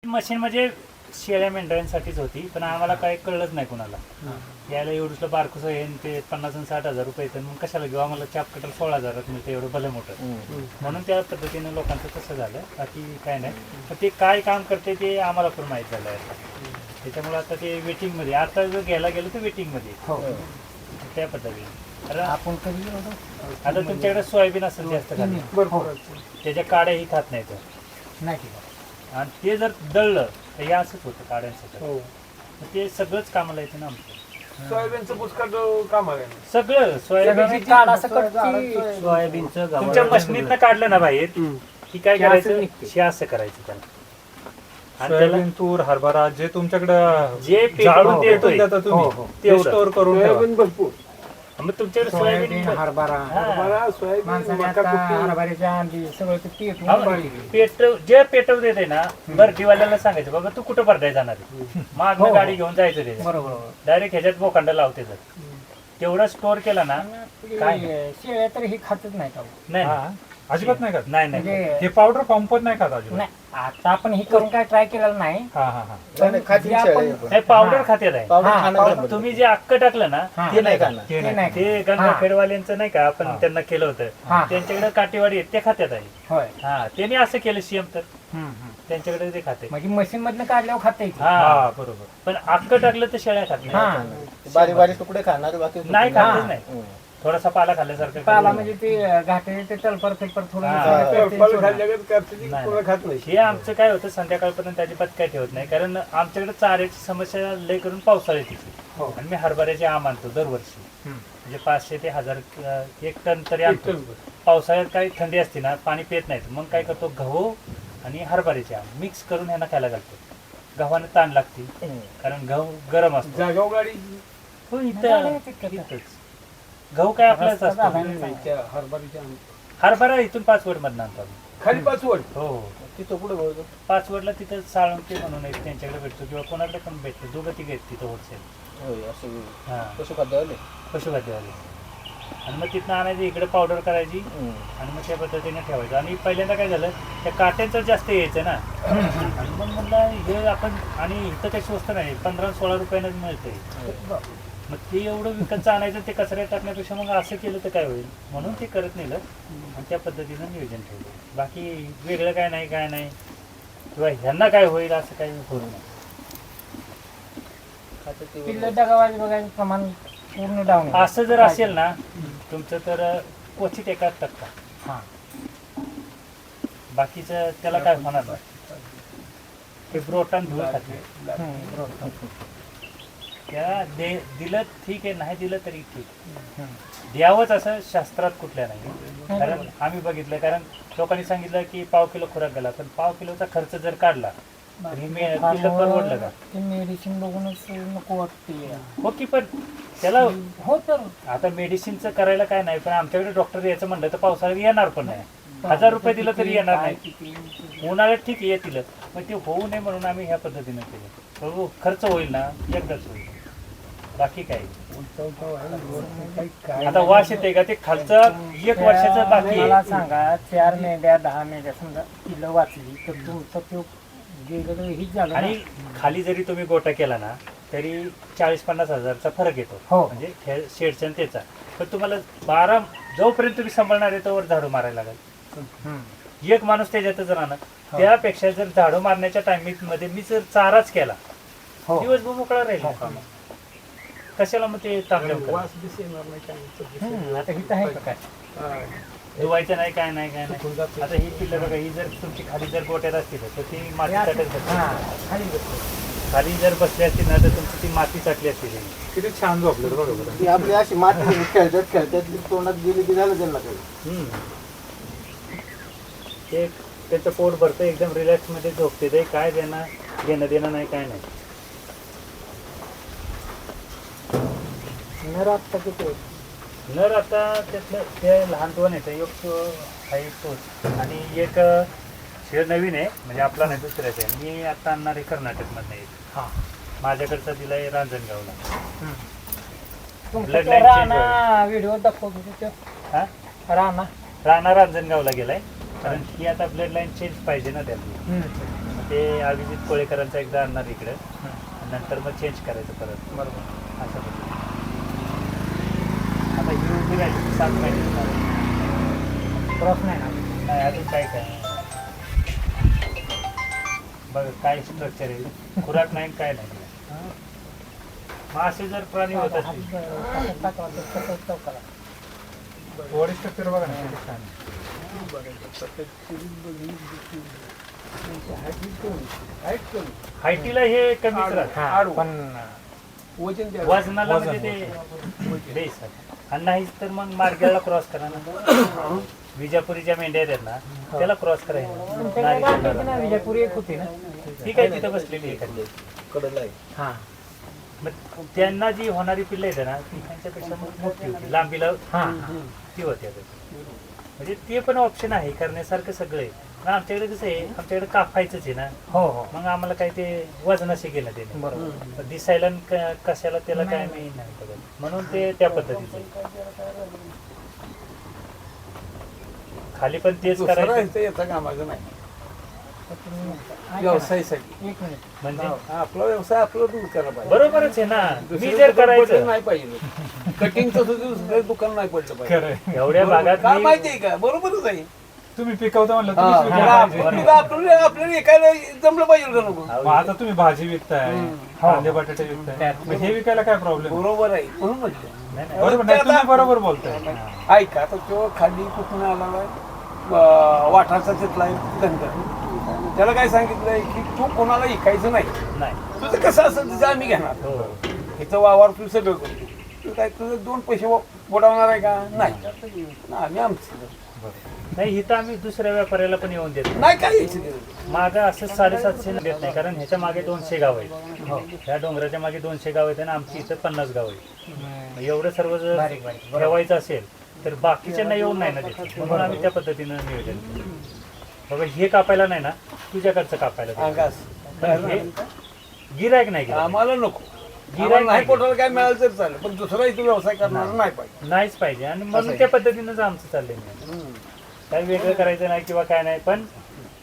Machine म्हणजे शेळ्या मेंढरांसाठीच होती, पण आम्हाला काही कळलंच नाही कुणाला. यायला एवढं बारकुस आहे ते 50 आणि 60,000 रुपये येतं, मग कशाला घेऊ, आम्हाला चाप कटर 16,000 मिळतं एवढं भलं मोठं. म्हणून त्या पद्धतीने लोकांचं तसं झालं, बाकी काय नाही. पण ते काय काम करते ते आम्हाला पण माहीत झालं आहे. त्याच्यामुळे आता ते वेटिंगमध्ये, आता जर घ्यायला गेलं तर वेटिंगमध्ये त्या पद्धतीने. आपण कधी आता तुमच्याकडे सोयाबीन असेल जास्त खाली, त्याच्या काड्याही खात नाही तर नाही. आणि ते जर दळलं तर हे असंच होतं काड्यांचं. ते सगळंच कामाला येतं ना आमचं. सोयाबीनचं पुष्कळ काम आहे. सगळं सोयाबीन सोयाबीनचं तुमच्या मशनीतनं काढलं ना बाहेर की काय करायचं, हे असं करायचं त्याला. आणि त्याला सोयाबीन, तूर, हरभरा जे तुमच्याकडे जे जाळून देतोय देता तुम्ही ते तेवढं. स्टोअर करून ठेवा. सोयाबीन भरपूर. मग तुमच्याकडे सोयाबीन हरभरा हरभरा, सोयाबीन, माणसाने मका, आता कुट्टी. हरभऱ्याच्या आंधी सगळं ते पीठ पेट्रोल जे पेट्रोल देते ना, भरतीवाल्याला सांगायचं बाबा तू कुठं भरताय जाणार आहे, मागणं गाडी घेऊन जायचं त्याच्या, बरोबर. डायरेक्ट ह्याच्यात बोकांड लावते. जर तेवढा स्टोअर केला ना काय शेळ्या तर हे खातच नाही का? नाही हा. अजिबात नाही खात. नाही नाही म्हणजे हे पावडर पंपत नाही खात अजिबात. नाही, आता आपण हे करून काय ट्राय केलेलं नाही. हा हा हा. पण जे आपण- नाही पावडर खात्यात आहे. हा, पण तुम्ही जे अक्क टाकलं ना हा. ते नाही खाणार. ते ते नाही. नाही. ते गंगाखेडवाल्यांचं नाही का, आपण हा. त्यांना केलं होतं, हा. त्यांच्याकडे काटेवाडी आहेत, ते खात्यात आहे. होय. हा त्यांनी असं केलं सीएम, तर त्यांच्याकडे ते खाते. म्हणजे मशीन मधनं काढल्यावर खाता येते. हा हा बरोबर. पण अक्क टाकलं तर शेळ्या खात नाही. हा. बारीक बारीक तुकडे खाणार बाकी नाही खातच हा. नाही. थोडासा पाला खाल्ल्यासारखं पाला करून. म्हणजे ते घाटे ते तलपर फिलपर थोडं हा. फळ खाल्ल्यागत करते ती, नाही. कोणा खात नाही. हे आमचं काय होतं, संध्याकाळपर्यंत अजिबात काय ठेवत नाही, कारण आमच्याकडे चाऱ्याची समस्या लय करून पावसाळ्याची. आणि मी हरभऱ्याचे आम आणतो दरवर्षी, म्हणजे 500 ते 1000 1 टन तरी आणतो. पावसाळ्यात काही थंडी असते ना, पाणी पित नाहीत, मग काय करतो, गहू आणि हरभऱ्याचे आम मिक्स करून ह्यांना खायला घालतो. गव्हाने ताण लागते, कारण गहू गरम असतो. जागाव गाडी हो, इथंच गहू काय आपलाच असतो. त्या हरभऱ्याच्या आम- हरभरा इथून 5 वड मधून आणतो आम्ही. खाली पाचवड. हो, तिथं कुठे बोलतो 5 वडला तिथं साळुंके म्हणून एक त्यांच्याकडे भेटतो, किंवा कोणाकडे पण भेटतो. दोघं तिघे आहेत तिथं होलसेल. होय असं हा, पशुखाद्यवाले पशुखाद्यवाले. आणि मग तिथनं आणायची, इकडे पावडर करायची आणि मग त्या पद्धतीने ठेवायचं. आणि पहिल्यांदा काय झालं, त्या काट्यांचं जास्त यायचं ना, आणि मग म्हणलं हे आपण, आणि इथं काही स्वस्त नाही, 15-16 रुपयानं मिळतंय. मग ते एवढं विकतचं आणायचं, ते कचऱ्यात टाकण्यापेक्षा मग असं केलं तर काय होईल, म्हणून ते करत नेलं आणि त्या पद्धतीनं नियोजन ठेवलं. बाकी वेगळं काय नाही, काय नाही, किंवा ह्यांना काय होईल असं काही होत नाही. पिल्लं डगावायचं बघायचं प्रमाण पूर्ण डाऊन आहे. असं जर असेल ना तुमचं, तर क्वचित 1% हा. बाकीचं त्याला काय होणार नाही. ते ब्रोटान धूळ खाते. बरोबर. त्याला दिलं ठीक आहे, नाही दिलं तरी ठीक. द्यावंच असं शास्त्रात कुठल्या नाही. कारण आम्ही बघितलं, कारण लोकांनी सांगितलं की पाव किलो खुराक गेला, पण पाव किलोचा खर्च जर काढला तर हे किल्लत परवडलं का? ते मेडिसिन बघूनच नको वाटते. हो की, पण त्याला हो तर आता मेडिसिनचं करायला काय नाही, पण आमच्याकडे डॉक्टर यायचं म्हणलं तर पावसाळ्यात येणार पण नाही. 1000 रुपये दिलं तरी येणार नाही. उन्हाळ्यात ठीक येतील, मग ते होऊ नये म्हणून आम्ही ह्या पद्धतीनं केलं. हो, खर्च होईल ना एकदाच होईल, बाकी काय. आता वास येते का, ते खालचं 1 वर्षाचं बाकी मला आहे. सांगा, 4 मेंढ्या 10 मेंढ्या समजा किलो वाचली तर तुमचं तो गेलं हीच झालं ना. आणि खाली जरी तुम्ही गोटा केला ना तरी 40-50 हजारचा फरक येतो, हो. म्हणजे शेडचा आणि त्याचा. पण तुम्हाला 12 जोपर्यंत तुम्ही सांभाळणार आहे तोवर झाडू मारायला लागेल. एक माणूस त्याच्यातच राहणार. त्यापेक्षा जर झाडू मारण्याच्या टायमिंग मध्ये मी जर चाराच केला, हो. दिवसभर मोकळा राहील. कशाला मग ते तांबडं वास बीस येणार नाही, काय नाही. आता हिथं आहे का काय? हा. धुवायचं नाही, काय नाही, काय नाही. आता ही पिल्लं बघा, ही जर तुमची खाली जर गोट्यात असतील तर ती माती चाटत हा, असते. खाली बसलो. खाली जर बसली असतील ना तर तुमची ती माती चाटली असते. किती छान झोपले बरोबर. ती आपली अशी माती खेळतात तोंडात गेली की झालं त्यांना काही. ते त्याचं पोट भरतं, एकदम रिलॅक्स मध्ये झोपते. ते काय देणं देणं नाही, काय नाही. नर आत्ता किती होत? नर आता त्यातलं ते लहान 2 येतं, एक आहे तोच, आणि एक शेर नवीन आहे, म्हणजे आपला नाही दुसऱ्याच आहे. मी आता आणणार आहे कर्नाटकमधनं एक. हा. माझ्याकडचा दिलाय रांजणगावला. तुमचं Blood तो line change राणा व्हिडिओ दाखवत होते तो. हा, राणा राणा रांजणगावला गेलाय, कारण की आता ब्लड लाईन चेंज पाहिजे ना त्यातली. ते अभिजित कोळेकरांचा एकदा आणणार इकडं नंतर मग चेंज करायचं परत बरोबर. अशा पद्धतीने आता ही उभी राहिली 7 महिने क्रॉस नाही ना. नाही अजून काय बघा काय स्ट्रक्चर आहे खुराक नाही काय नाही मग असे जर प्राणी होत असतील बॉडी स्ट्रक्चर बघा ना किती छान आहे. हायटीला हे कमीच राहत हा, पण वजन द्या. वजनाला म्हणजे ते बेस आहे. आणि नाहीच तर मग मार्गाला क्रॉस करा ना विजापुरीच्या मेंढ्या आहेत ना त्याला क्रॉस करायचं तुमच्याकडे गाठ होती ना, विजयपुरी एक होती ना. ठीक आहे तिथं बसलेली एखादी कडला आहे. हा मग त्यांना जी होणारी पिल्लं येते ना ती त्यांच्यापेक्षा मग मोठी होती लांबीला हा ती होती आता म्हणजे ते पण ऑप्शन आहे करण्यासारखं सगळं आहे पण आमच्याकडे कसं आहे आमच्याकडे कापायचंच आहे ना हो हो मग आम्हाला काय ते वजनाशी गेलं ते नाही. बरोबर. पण दिसायला आणि कशाला त्याला काय मी नाही बघत म्हणून ते त्या पद्धतीचं आहे. खाली पण तेच दुसरा करायचं इथं येता कामाचं नाही ऐका ना, व्यवसायासाठी एक मिनिट. म्हणजे आपला व्यवसाय आपला दूर करा पाहिजे बरोबरच आहे ना दुसरं मी जर दुकान पडलं करायचं नाही पाहिजे कटिंगचं सुद्धा दुसरं दुकान नाही पडलं पाहिजे खरं आहे. एवढ्या भागात काय मी- माहितीये का बरोबरच आहे तुम्ही पिकवता म्हणलं हा, तुम्हीच विकायला हा, पाहिजे. बरोबर. आपल्याला एकाला जमलं पाहिजे का नको अहो, मग आता तुम्ही भाजी विकताय कांदे बटाटे विकताय मग हे विकायला काय प्रॉब्लेम बरोबर आहे म्हणून म्हटलं नाही, नाही. बरोबर नाही तुम्ही बरोबर बोलताय ऐका आता तो खाली कुठून आला वाठारचा तिथला धनगर त्याला काय सांगितलंय की तू कोणाला ऐकायचं नाही नाही तुझं कसं असेल तुझं आम्ही घेणार हो इथं वावर तू सगळं करतो तू काय तुझं 2 पैसे बुडवणार आहे का नाही आम्ही आमचं नाही इथं आम्ही दुसऱ्या व्यापाऱ्याला पण येऊन देतो नाही काय यायचं ते. मागं असं 750 देत नाही कारण ह्याच्या मागे 200 गाव आहेत ह्या डोंगराच्या मागे 200 गाव आहेत आणि आमची इथं 50 गाव आहेत एवढं सर्व जर बारीक बारीक, बरोबर. ठेवायचं असेल तर बाकीच्यांना येऊन नाही ना देत म्हणून आम्ही त्या पद्धतीनं नियोजन केलं. बाबा हे कापायला नाही ना तुझ्याकडचं कापायला दे. अंगास पण हे गिरायक नाही गिरायक आम्हाला नको गिऱ्हाईक गिरायक नाही नाही. पोटाला काय मिळालं तर चालेल पण दुसरा इथं व्यवसाय करणार नाही पाहिजे नाहीच पाहिजे आणि म्हणून त्या पद्धतीनंच आमचं चाललंय नाही. काही वेगळं करायचं नाही किंवा काय नाही पण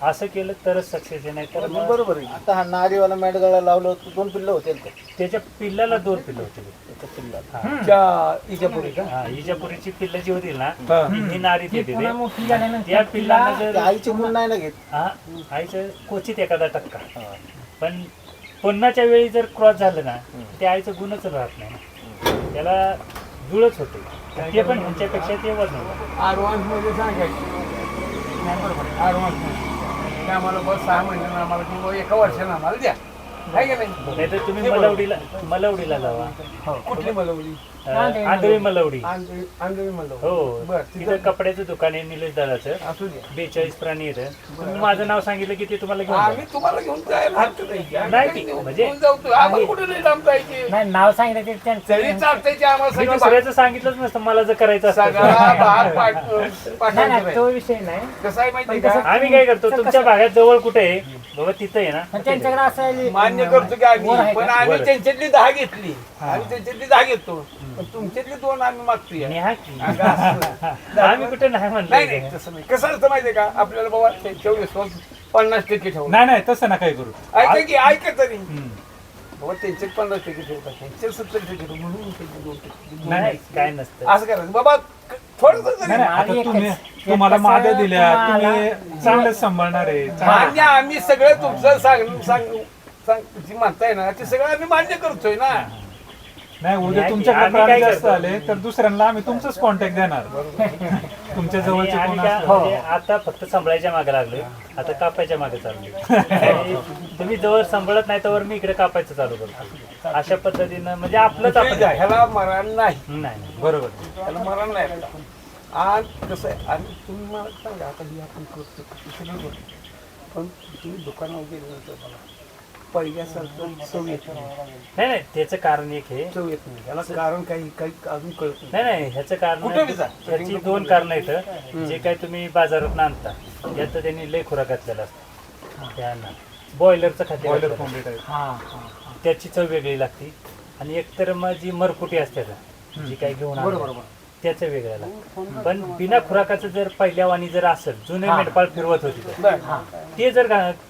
असं केलं तरच सक्सेस आहे नाही तर मग बरोबर आहे आता हा नारीवाला मेंढगाला लावलं होतं 2 पिल्लं होते ना त्याच्या पिल्लाला 2 पिल्लं होती त्याच्या पिल्ला हा. इजापुरी का हा, इजापुरीची पिल्लं जी होती ना हा. ही नारी ती देते पुन्हा मोठी झाल्यानंतर त्या पिल्लांना ते जर आईची मूल नाही ना घेत हा आईचं क्वचित एखादा टक्का पण पुन्हाच्या वेळी जर क्रॉस झालं ना ते आईचं गुणच राहत नाही ना त्याला जुळच होते ते पण ह्यांच्यापेक्षा ते वजन ॲडव्हान्स मध्ये सांगायचं ॲडव्हान्स आम्हाला बस 6 महिन्यानं आम्हाला किंवा 1 वर्षानं आम्हाला द्या आहे का नाही नाही तर तुम्ही हे बरोबर. मलवडीला जावा कुठली मलवली आंधळी मलवडी आंधळी मलवली हो बरं तिथं तिथं कपड्याचं दुकान आहे निलेश दादाचं असू द्या 42 प्राणी येतं तुम्ही माझं नाव सांगितलं की ते तुम्हाला घेऊन आम्ही जाईल. तुम्हाला घेऊन जायला हरकत नाही नाही ती, म्हणजे- घेऊन जाऊ तू. आम्हाला कुठे नाही लांब जायचे नाही नाव सांगितलं ते तरी त्यांचं चालतंय ते आम्हाला मी सगळं दुसऱ्याचं सांगितलंच नसतं मला जर करायचं सगळा असतं भाग नाही पाठायचं नाही तो नाही. विषय नाही कसं आहे माहिती पण का कसं- आम्ही काय करतो तुमच्या भागात जवळ कुठे आहे बाबा तिथं आहे पण ना त्यांच्याकडे असं मान्य करतो की आम्ही वर आहे पण का? आम्ही बरं. त्यांच्यातली 10 घेतली आम्ही त्यांच्यातली 10 घेतो पण तुमच्यातली 2 आम्ही मागतोय न्या की. अगं असं. आम्ही कुठे नाही नाही म्हणलं नाही तसं नाही कसं असतं माहितीये का आपल्याला बाबा त्यांच्या विश्वास 50% ठेवू नाही नाही तसं नका करू ऐका की ऐका तरी हम्म. बाबा त्यांचे 50% ठेवतात त्यांचे 70% ठेवू म्हणून त्यांचे 2% नाही काय नसतं असं करायचं बाबा थोडं नाही नाही आता एकच- तुम्ही एकच तुम्हाला मागे दिल्या तुम्हाला- तुम्ही चांगलंच सांभाळणार आहे मान्य आम्ही सगळं तुमचं जी म्हणताय ना ते सगळं आम्ही मान्य करतोय ना नाही उद्या नाही, तुमच्याकडे आम्ही प्राणी काय जास्त करतो? आले तर दुसऱ्यांना आम्ही तुमचंच कॉन्टॅक्ट देणार तुमच्या जवळचे आणि कोण काय असतात म्हणजे आता फक्त सांभाळायच्या मागे लागलोय आता कापायच्या मागे चाललोय तुम्ही जवळ सांभाळत नाही तर मी इकडे कापायचं चालू करतो अशा पद्धतीनं म्हणजे आपलंच आपण ह्याला मरण नाही नाही नाही. बरोबर त्याला मरण नाही आज कसं आहे आणि तुम्ही मला सांगा आता हे आपण करतो ते सगळं करतो पण तुम्ही दुकानावर गेल्यानंतर मला पहिल्यासारखं चव येत नाही नाही नाही त्याचं कारण एक आहे चव येत नाही त्याला कारण काही काही अजून कळत नाही नाही ह्याचं कारण कुठं बी जा. ह्याची 2 कारणं आहेत जे काय तुम्ही बाजारात आणता यात त्यांनी लय खुराक घातलेला असतं त्यांना बॉयलरचं खाते बॉयलर घातलेलं कोंबडी टाईप हा हा त्याची चव वेगळी लागते आणि एकतर मग जी मरकुटी असते ना, जी काही घेऊन बरोबर, आणतात, त्याचं वेगळ्याला. पण बिना खुराकाचं जर पहिल्या वाणी जर असेल, जुने मेंढपाळ फिरवत होती तर बरं. ते जर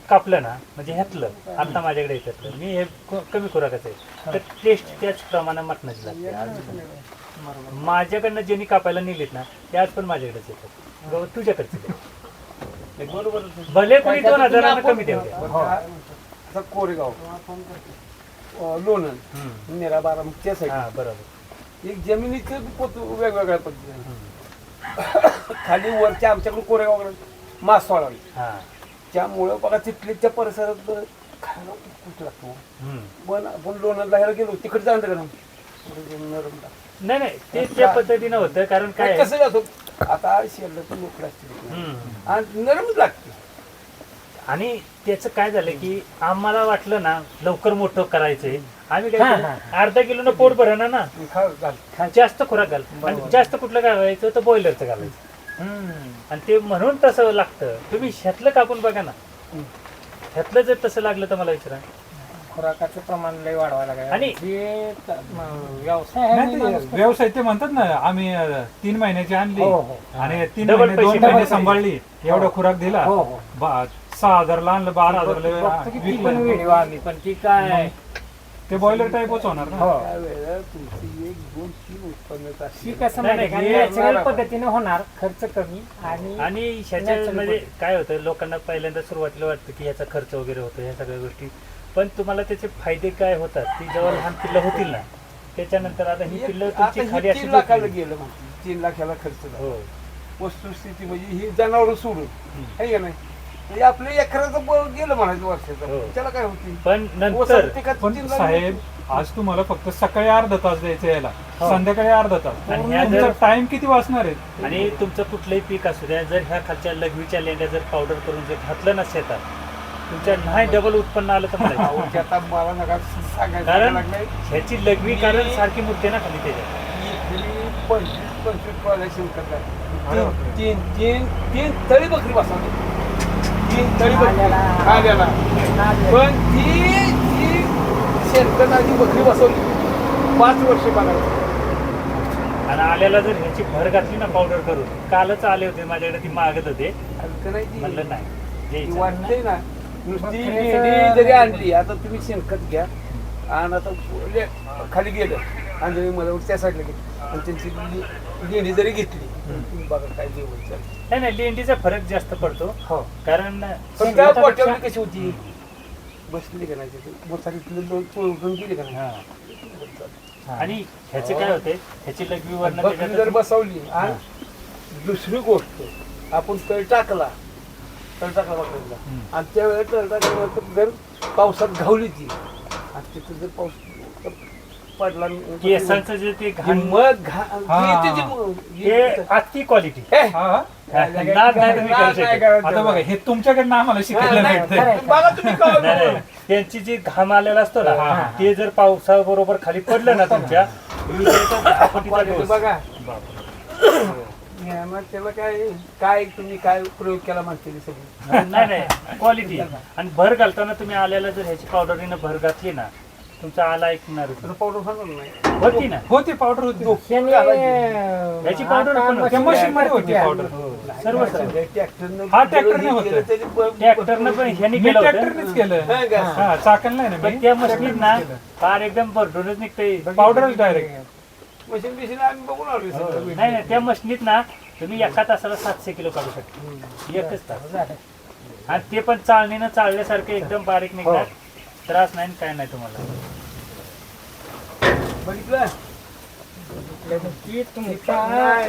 कापलं ना, म्हणजे ह्यातलं आता माझ्याकडे येतात मी हे कमी खुराकाचं आहे, तर टेस्ट त्याच प्रमाणे मटणाची लागते. आज माझ्याकडनं ज्यांनी कापायला नेलीत ना, ते आज पण माझ्याकडेच येतात. गवत तुझ्याकडचे बरोबर. भले कोणी 2000 कमी ठेवते. आता कोरेगाव, लोणंद, नेरा बारामती त्या साईड हा बरोबर. एक जमिनीचं पोत वेगवेगळ्या पद्धतीने खाली वरच्या आमच्याकडे कोरेगावकडे मासवाळा हा त्यामुळं बघा तिथल्या परिसरात खायला खूप लागतो. हम्म. पण आपण लोणंदला ह्याला गेलो तिकडे जाणं का नरमला नाही नाही ते त्या पद्धतीनं होतं. कारण काय आहे, कसं जातो आता शेरला लोक असतील हम्म. आणि नरमच लागते. आणि त्याचं काय झालं की आम्हाला वाटलं ना लवकर मोठं करायचंय, आम्ही काय केलं, अर्धा किलो पोट भरणा ना, जास्त खुराक घाल. आणि जास्त कुठलं घालायचं तर बॉयलरचं घालायचं. आणि ते म्हणून तसं लागतं. तुम्ही ह्यातलं कापून बघा ना, ह्यातलं जर तसं लागलं तर मला विचारा. खुराकाचं प्रमाण लय वाढवायला लागलं. आणि- जे व्यवसाय आहे नाही, ना ते माणूस व्यवसाय ते म्हणतात ना, आम्ही 3 महिन्याची आणली हो, हो. आणि 3 डबल महिने पैसे 2 महिने पैसे. सांभाळली, एवढा खुराक दिला, हो, हो. 6,000ला आणलं, बघतो की 12,000ला ती पण विकलं. व्हिडिओ आम्ही पण ती काय ते बॉयलर टाईपच होणार ना. हो त्यावेळेला तुमची 1, 2, 3 उत्पन्न ती कसं नाही, माहिती नाही, नॅचरल हे- पद्धतीने होणार, खर्च कमी आणि आणि ह्याच्यामध्ये काय होतं, लोकांना पहिल्यांदा सुरुवातीला वाटतं की ह्याचा खर्च वगैरे होतो, ह्या सगळ्या गोष्टी. पण तुम्हाला त्याचे फायदे काय होतात, ती जेव्हा लहान पिल्लं होतील ना, त्याच्यानंतर आता ही पिल्लं आता तुमची खाली हे अशी 3 लाखाला झोपली. गेलं म्हणते. 3 लाखाला खर्च झाला. हो वस्तुस्थिती म्हणजे ही जनावर सोडून आहे का नाही, म्हणजे आपलं एकराचं गेलं म्हणायचं हो. वर्षाचं, त्याला काय होती पण नंतर पण साहेब, आज तुम्हाला फक्त सकाळी अर्धा तास द्यायचं याला, संध्याकाळी अर्धा तास. आणि ह्या तुमचा जर- टाइम किती वाचणार आहे? आणि तुमचं कुठलंही पीक असू द्या, जर ह्या खालच्या लघवीच्या लेंड्या जर पावडर करून जर घातलं ना शेतात, तुमच्या नाही डबल उत्पन्न आलं तर मला आता मला नका सांगायचं कारण लागलंय. ह्याची लघवी कारण सारखी मुरते ना खाली त्याच्यात. 25 पाल्याशी तीन तळी बकरी बसवली. 3 तळी बकरी आल्याला. पण ती शेतकऱ्याची बकरी बसवली 5 वर्ष बघायची. आणि आल्याला जर ह्याची भर घातली ना पावडर करून, कालच आले होते माझ्याकडे, ती मागत होते, हलकं नाही ती. म्हणलं नाही ती द्यायचं. वाटते ना नुसती भेंडी जरी आणली, आता तुम्ही शेणखत घ्या आणि आता खाली गेलं आंधळी मला त्या साईडला गेली आणि त्यांची लेंडी जरी घेतली, तुम्ही बघा काय जेवण चालतं. नाही नाही, लेंडीचा फरक जास्त पडतो. हो कारण पण त्या पोट्यावरती कशी होती, बसली का नाही तिथे मोठाली उठून गेली का नाही. हा. आणि ह्याचे काय होते, ह्याची लघवी वर्ण बकरी जर बसवली आणि दुसरी गोष्ट आपण तळ टाकला बकरीला आणि त्यावेळेला तळ टाकल्यानंतर जर पावसात घावली ती आणि तिथं जर पाऊस पडला केसांचं जे ते घाण, मग ते अति क्वालिटी. हा. नाद नाही तुम्ही करू शकत. आता बघा, हे तुमच्याकडनं आम्हाला शिकायला भेटतंय. बघा तुम्ही नाही, नाही. त्यांची जी घाम आलेला असतो ना, ते जर पावसाबरोबर खाली पडलं ना तुमच्या, विजेचा डोस. बघा बापरे. मग त्याला काय तुम्ही काय प्रयोग केला म्हणते सगळी. नाही नाही, क्वालिटी. आणि भर घालताना तुम्ही आल्याला जर ह्याची पावडरीनं भर घातली ना, तुमचा आला ऐकणार पावडर सांगा नाही होती ना, होती पावडर होती. याची powder पण होती. त्या मशीन मध्ये होती पावडर. सर्व हा, ट्रॅक्टरने होतं. ट्रॅक्टरनं पण ह्यानी मी केलं होतं. ट्रॅक्टरनेच केलं. हा, चाकण नाही ना पण मी. त्या मशीनीत ना फार एकदम भरडूनच निघते पावडरच डायरेक्ट. मशीन बिशीन आम्ही बघून आलो सगळं. नाही नाही, त्या मशीनीत ना तुम्ही एका तासाला 700 किलो काढू शकता, एकच तास. आणि ते पण चाळणीनं चाळल्यासारखं एकदम बारीक निघणार, त्रास नाही काय नाही तुम्हाला. बघितलं ती तुमचा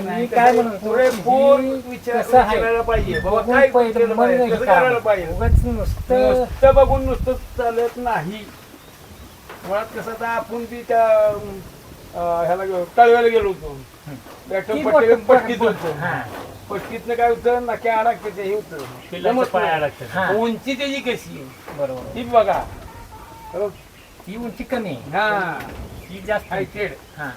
मी काय म्हणतो पुरेपूर ही विचार कसं आहे? करायला पाहिजे बाबा बघून काय पहिलं केलं मन पाहिजे, हे कसं करायला करावं. पाहिजे. उगाच नुसतं नुसतं बघून नुसतं चालत नाही. मुळात कसं आता आपण बी त्या ह्याला तळव्याला गेलो होतो, ती पट्टीत होतो. हा. पट्टीतनं काय होतं, नाक्या अडकते ते हे होतं. पिल्लाचं पाय अडकतं. हा. उंची त्याची कशी बरोबर ती बघा. ती उंची कमी आहे. हा ही जास्त हायटेड. हा.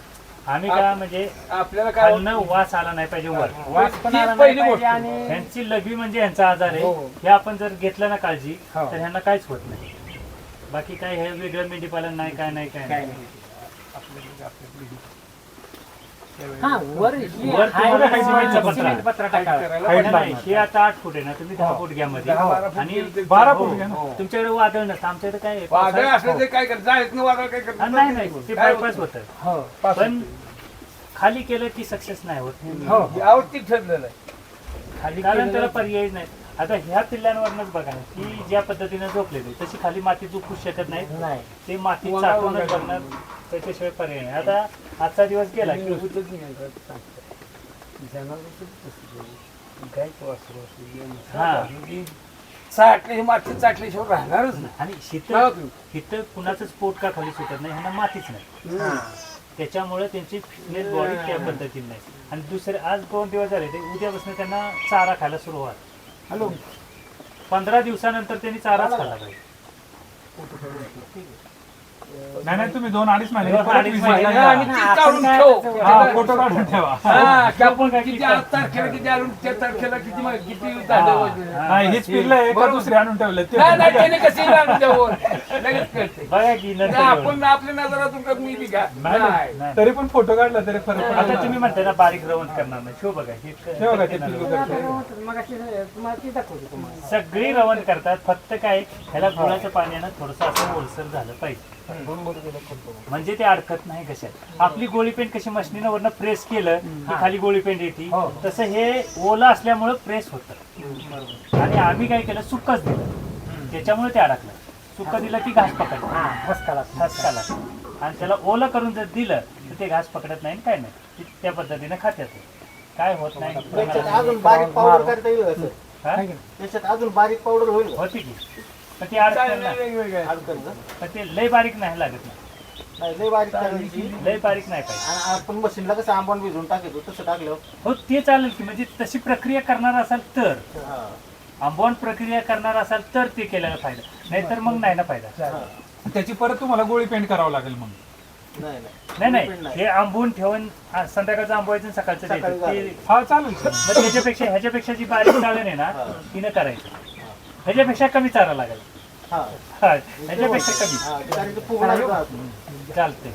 आम्ही काय म्हणजे आपल्याला काय खालनं वास आला नाही पाहिजे वर. वास पण ही आला नाही पहिली पाहिजे गोष्ट. आणि ह्यांची लघवी म्हणजे ह्यांचा आजार आहे, हो. हे आपण जर घेतलं ना काळजी, हो. तर ह्यांना काहीच होत नाही. बाकी काय हे वेगळं मेंढीपालन नाही, काय नाही काय काय नाही. नाही. हा वर ही वर हाय तुम्हाला ना, सिमेंटचा पत्रा. सिमेंट पत्रा टाकावा. हाईट नाही, लागणार. हे आता 8 फूट आहे ना, तुम्ही 10 फूट घ्या मध्ये 10-12 फूट आणि गेलं ते 12 हो, फूट घ्या ना. तुमच्याकडे वादळ नसतं, आमच्याकडे काय आहे, वादळ पावसाळ्यात- असलं ते काय करत जायत ना वादळ काय करत हा, नाही नाही ते काय बायपास होतं हो पण खाली केलं की सक्सेस नाही होत हो यावरती ठरलेलं आहे खाली कारण त्याला पर्याय नाही. आता ह्या पिल्लांवरच बघा की ज्या पद्धतीने झोपलेले तशी खाली माती झोपू शकत नाही, नाही ते माती चाटूनच बघणार, त्याच्याशिवाय पर्याय नाही. आता आजचा दिवस गेला की हा चाटली माती चाटल्याशिवाय राहणारच नाही आणि नाव शीत तुम्ही. इथं कुणाचंच पोट का खाली सुटत नाही, ह्यांना मातीच नाही, त्याच्यामुळे त्यांची फिटनेस बॉडी त्या पद्धतीने नाही. आणि दुसरे आज 2 दिवस झाले ते उद्यापासून त्यांना चारा खायला सुरुवात. हॅलो 15 दिवसानंतर त्यांनी चाराच खाल्ला पाहिजे. नाही नाही तुम्ही 2-2.5 महिने दोन परत अडीच visit महिने ला आणि या. ती काढून आपण ठेव. काय- हा फोटो काढून ठेवा. हा, की आपण काय किती किती- तारखेला किती आणून त्या तारखेला किती हा, झालं हा. नाही हीच पिल्लं आहे का दुसरे आणून ठेवले ते नाही नाही त्याने कशी आणून द्यावं लगेच कळते बघा की नंतर आपण आपल्या नजरातून कमी ती का नाही, नाही नाही. तरी पण फोटो काढला तरी फरक आता पडत तुम्ही म्हणताय ना बारीक रवंत करणार नाही, शो बघा हे हे बघा ते पिल्लू करते. मग तुम्हाला ती दाखवतो तुम्हाला. सगळी रवंत करतात, फक्त काय ह्याला गुळाचं पाण्यानं थोडंसं असं ओलसर झालं पाहिजे म्हणजे ते अडकत नाही कशात. आपली गोळी पेंट कशी मशनीनं वरनं प्रेस केलं की खाली गोळी पेंट येते, तसं हे ओलं असल्यामुळं प्रेस होतं. आणि आम्ही काय केलं, सुक्कच दिलं, त्याच्यामुळे ते अडकलं. सुक्क दिलं की घास पकडलं, ठसका लागतो. ठसका लागतो. आणि त्याला ओलं करून जर दिलं तर ते घास पकडत नाही, काय नाही, ते त्या पद्धतीने खात्यात काय होत नाही. त्याच्यात अजून बारीक पावडर करता येईल का सर? हा? त्याच्यात अजून बारीक पावडर होईल का? होती की पण ती अडकत नाही, वेगवेगळे अडकल ना? पण ते लय बारीक नाही लागत ना, नाही लय बारीक करायची. लय बारीक नाही पाहिजे. आणि आपण मशीनला कसं आंबवून भिजवून टाकायचो तसं टाकलं. हो ते चालेल की, म्हणजे तशी प्रक्रिया करणार असाल तर, हा. आंबवण प्रक्रिया करणार असाल तर ते केल्याला फायदा, नाहीतर मग नाही ना फायदा. त्याची परत तुम्हाला गोळी पेंट करावं लागेल मग. नाही नाही पण नाही हे आंबवून ठेवून संध्याकाळचं आंबवायचं आणि सकाळचं सकाळी द्यायचं. ते घालायचं. हा चालेल सर. मग ह्याच्यापेक्षा जी बारीक चाळण आहे ना तिनं करायचं, ह्याच्यापेक्षा कमी चारा लागेल. हा. हा, ह्याच्यापेक्षा कमी हा, ते कारण ते फुगणार का? चालते.